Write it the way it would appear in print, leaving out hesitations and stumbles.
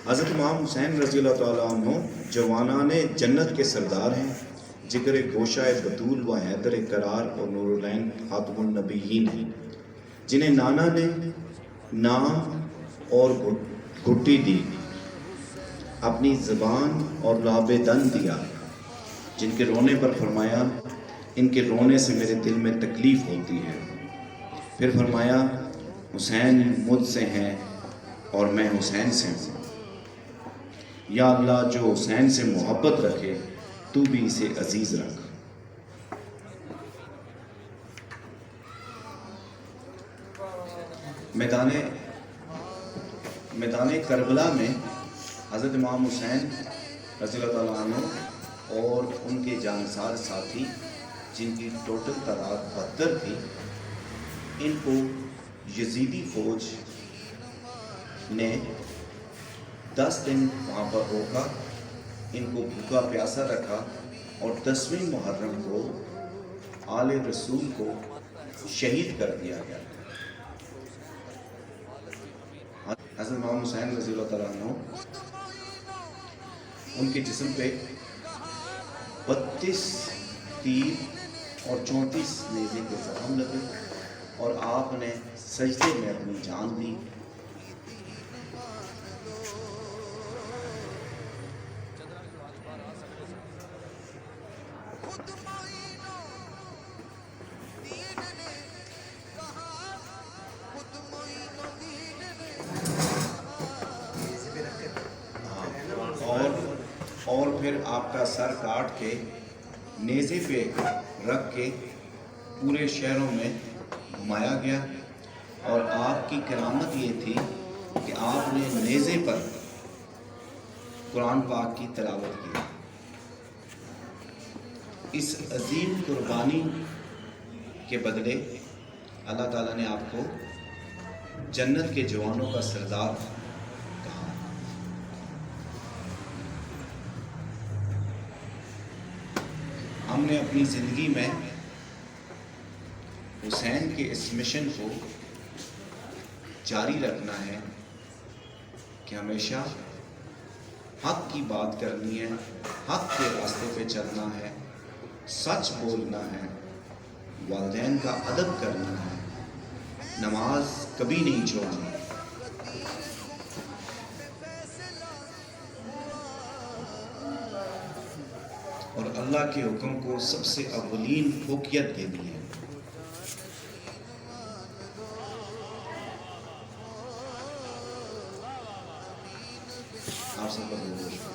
حضرت امام حسین رضی اللہ تعالیٰ عنہ جوانان جنت کے سردار ہیں، جگر گوشہ بطول و حیدر قرار اور نور العین خاتم النبیین ہیں، جنہیں نانا نے نام اور گھٹی دی، اپنی زبان اور لعاب دن دیا، جن کے رونے پر فرمایا ان کے رونے سے میرے دل میں تکلیف ہوتی ہے۔ پھر فرمایا حسین مجھ سے ہیں اور میں حسین سے ہوں، یا اللہ جو حسین سے محبت رکھے تو بھی اسے عزیز رکھ۔ میدان کربلا میں حضرت امام حسین رضی اللہ تعالیٰ عنہ اور ان کے جانسار ساتھی، جن کی ٹوٹل تعداد 72 تھی، ان کو یزیدی فوج نے 10 دن وہاں پر روکا، ان کو بھوکا پیاسا رکھا، اور 10ویں محرم کو آل رسول کو شہید کر دیا گیا۔ حضرت امام حسین رضی اللہ تعالیٰ عنہ ان کے جسم پہ 32 تیر اور 34 نیزے کے زخم لگے، اور آپ نے سجدے میں اپنی جان دی۔ اور پھر آپ کا سر کاٹ کے نیزے پہ رکھ کے پورے شہروں میں گھمایا گیا، اور آپ کی کرامت یہ تھی کہ آپ نے نیزے پر قرآن پاک کی تلاوت کی۔ اس عظیم قربانی کے بدلے اللہ تعالیٰ نے آپ کو جنت کے جوانوں کا سردار کہا۔ ہم نے اپنی زندگی میں حسین کے اس مشن کو جاری رکھنا ہے کہ ہمیشہ حق کی بات کرنی ہے، حق کے راستے پہ چلنا ہے، سچ بولنا ہے، والدین کا ادب کرنا ہے، نماز کبھی نہیں چھوڑنی۔ اور اللہ کے حکم کو سب سے اولین فوقیت دینی ہے۔ آپ سب کا بہت بہت شکریہ۔